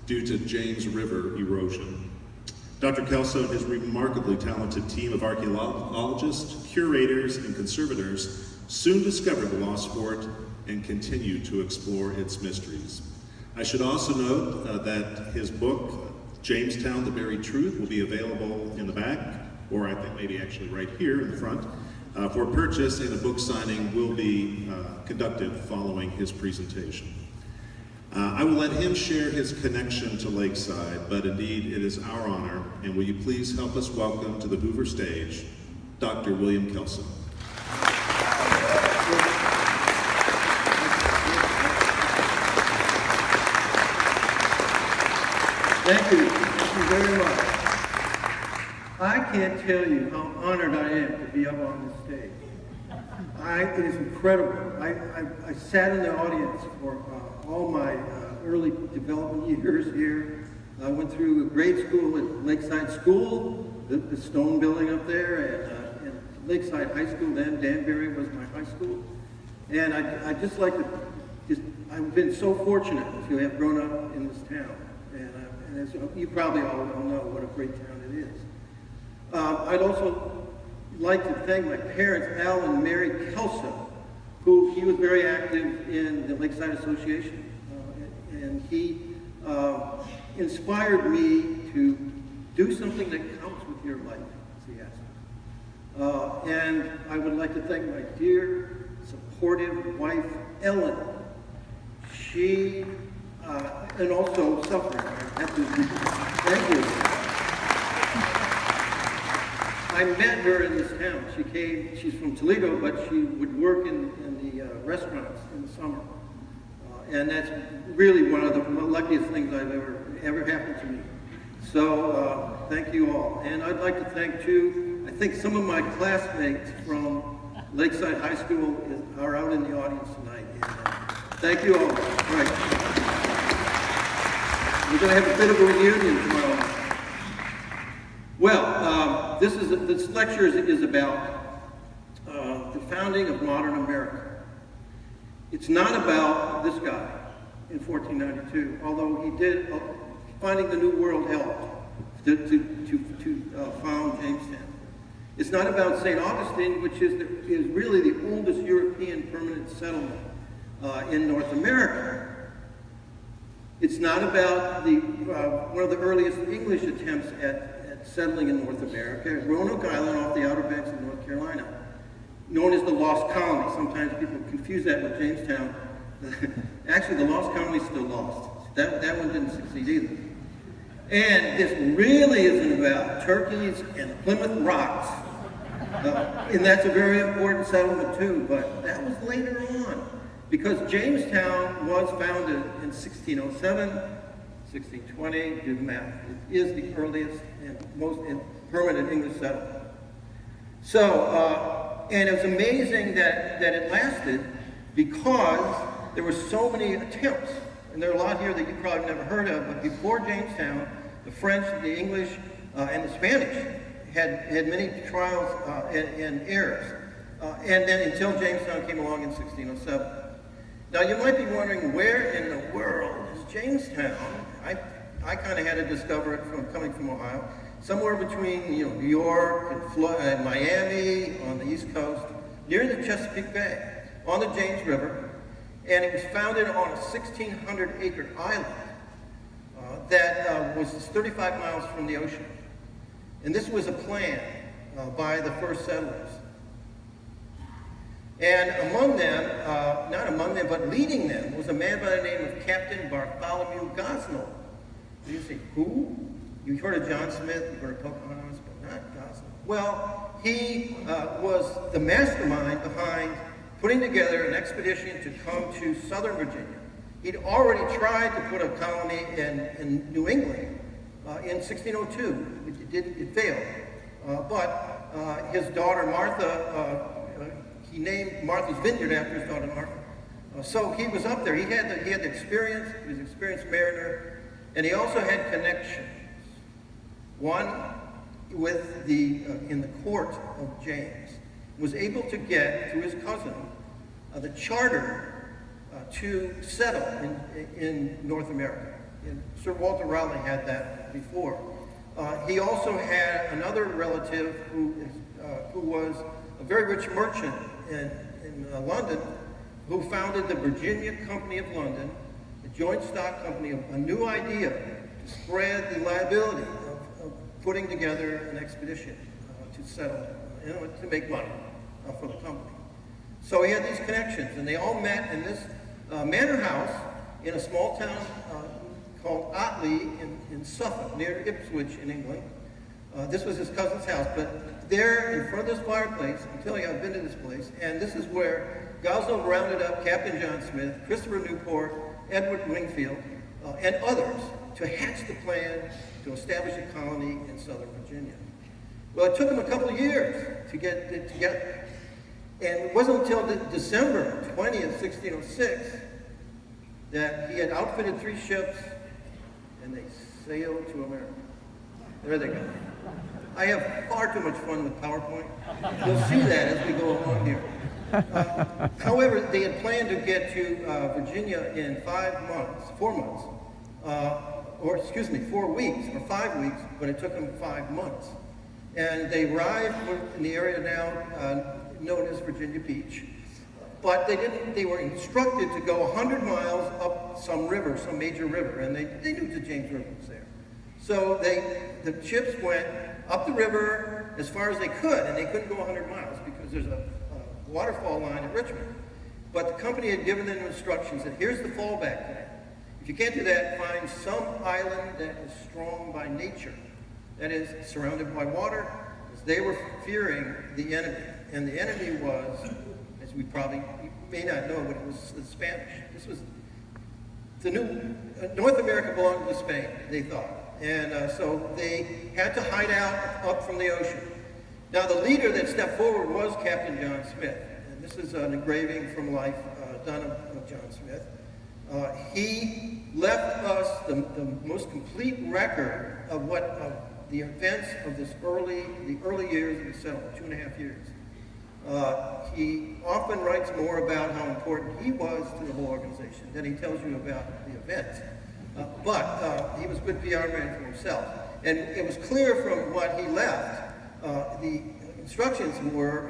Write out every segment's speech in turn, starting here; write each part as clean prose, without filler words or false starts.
due to James River erosion. Dr. Kelso and his remarkably talented team of archaeologists, curators, and conservators soon discovered the lost fort and continue to explore its mysteries. I should also note that his book, Jamestown, The Buried Truth, will be available in the back, or I think maybe actually right here in the front, for purchase, and a book signing will be conducted following his presentation. I will let him share his connection to Lakeside, but indeed it is our honor, and will you please help us welcome to the Hoover stage, Dr. William Kelso. Thank you very much. I can't tell you how honored I am to be up on this stage. It is incredible. I sat in the audience for all my early development years here. I went through grade school at Lakeside School, the stone building up there, and Lakeside High School then. Danbury was my high school. And I just like to, I've been so fortunate to have grown up in this town. And as you probably all know what a great town it is. I'd also like to thank my parents, Al and Mary Kelso, he was very active in the Lakeside Association, and he inspired me to do something that counts with your life, as he asked me. And I would like to thank my dear, supportive wife, Ellen. She, and also suffering. Thank you. I met her in this town. She's from Toledo, but she would work in the restaurants in the summer. And that's really one of the luckiest things I've ever happened to me. So thank you all. And I'd like to thank too, I think some of my classmates from Lakeside High School are out in the audience tonight. And, thank you all. All right. We're going to have a bit of a reunion tomorrow. Well, this lecture is about the founding of modern America. It's not about this guy in 1492, although he did, finding the New World helped to found Jamestown. It's not about St. Augustine, which is really the oldest European permanent settlement in North America. It's not about one of the earliest English attempts at settling in North America, Roanoke Island off the Outer Banks of North Carolina, known as the Lost Colony. Sometimes people confuse that with Jamestown. Actually, the Lost Colony is still lost. That one didn't succeed either. And this really isn't about turkeys and the Plymouth Rocks. And that's a very important settlement too, but that was later on. Because Jamestown was founded in 1607, 1620, do the math. It is the earliest and most permanent English settlement. So, and it was amazing that it lasted because there were so many attempts. And there are a lot here that you probably never heard of, but before Jamestown, the French, the English, and the Spanish had many trials and errors. And then until Jamestown came along in 1607. Now you might be wondering, where in the world is Jamestown? I kind of had to discover it from coming from Ohio, somewhere between New York and Miami on the East Coast, near the Chesapeake Bay, on the James River, and it was founded on a 1,600-acre island that was 35 miles from the ocean. And this was a plan by the first settlers. And among them, not among them, but leading them, was a man by the name of Captain Bartholomew Gosnold. You say, who? You've heard of John Smith, you've heard of Pocahontas, but not Gosnold. Well, he was the mastermind behind putting together an expedition to come to southern Virginia. He'd already tried to put a colony in New England in 1602. It failed. But his daughter Martha, he named Martha's Vineyard after his daughter Martha. So he was up there. He had the experience. He was an experienced mariner, and he also had connections. One with in the court of James, was able to get through his cousin the charter to settle in North America. And Sir Walter Raleigh had that before. He also had another relative who was a very rich merchant in London, who founded the Virginia Company of London, a joint stock company, a new idea to spread the liability of putting together an expedition to settle, to make money for the company. So he had these connections, and they all met in this manor house in a small town called Otley in Suffolk, near Ipswich in England. This was his cousin's house, but there in front of this fireplace, I'm telling you, I've been to this place, and this is where Gosnold rounded up Captain John Smith, Christopher Newport, Edward Wingfield, and others to hatch the plan to establish a colony in southern Virginia. Well, it took him a couple of years to get it together. And it wasn't until December 20th, 1606, that he had outfitted 3 ships, and they sailed to America. There they go. I have far too much fun with PowerPoint. You'll see that as we go along here. However, they had planned to get to Virginia in 4 months, 4 weeks, or 5 weeks, but it took them 5 months. And they arrived in the area now known as Virginia Beach. But they were instructed to go 100 miles up some river, some major river, and they knew the James River was there. So the ships went up the river as far as they could, and they couldn't go 100 miles because there's a waterfall line at Richmond. But the company had given them instructions that here's the fallback plan. If you can't do that, find some island that is strong by nature, that is surrounded by water, because they were fearing the enemy. And the enemy was, as we probably may not know, but it was the Spanish. This was the new, North America belonged to Spain, they thought. And so they had to hide out up from the ocean. Now the leader that stepped forward was Captain John Smith. And this is an engraving from life done of John Smith. He left us the most complete record of the events of the early years of the settlement, 2.5 years. He often writes more about how important he was to the whole organization than he tells you about the events. But he was a good PR man for himself. And it was clear from what he left, the instructions were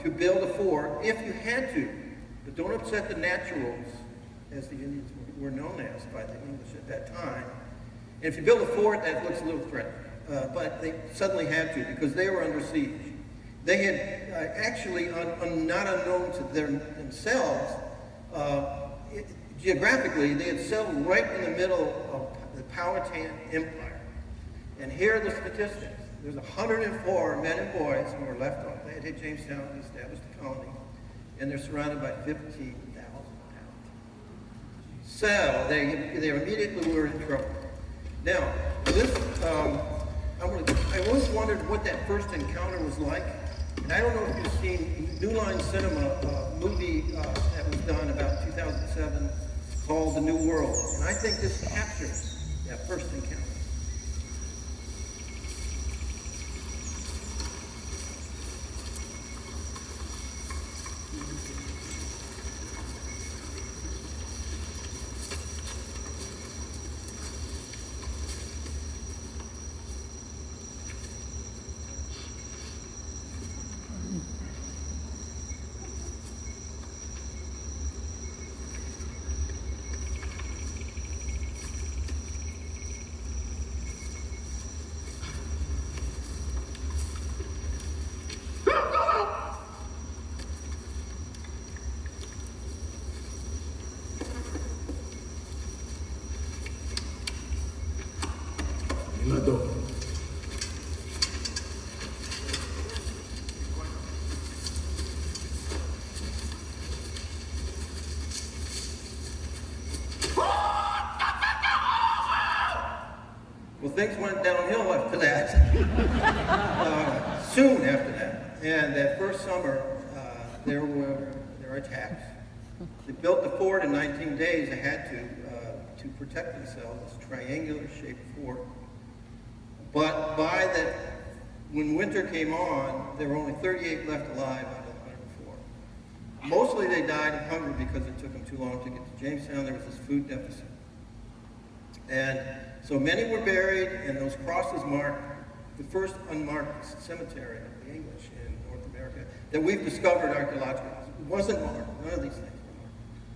to build a fort if you had to, but don't upset the naturals, as the Indians were known as by the English at that time. And if you build a fort, that looks a little threatening. But they suddenly had to because they were under siege. They had actually, not unknown to themselves, geographically, they had settled right in the middle of the Powhatan Empire. And here are the statistics. There's 104 men and boys who were left on. They had hit Jamestown and established a colony, and they're surrounded by 15,000 pounds. So they immediately were in trouble. Now, this, I always wondered what that first encounter was like. And I don't know if you've seen New Line Cinema, a movie that was done about 2007 called The New World. And I think this captures that first encounter. Well, things went downhill after that, soon after that. And that first summer, there were attacks. They built the fort in 19 days. They had to protect themselves. It's a triangular-shaped fort. But when winter came on, there were only 38 left alive out of the 104. Mostly they died of hunger because it took them too long to get to Jamestown. There was this food deficit. And so many were buried, and those crosses mark the first unmarked cemetery of the English in North America that we've discovered archaeologically. It wasn't marked, none of these things.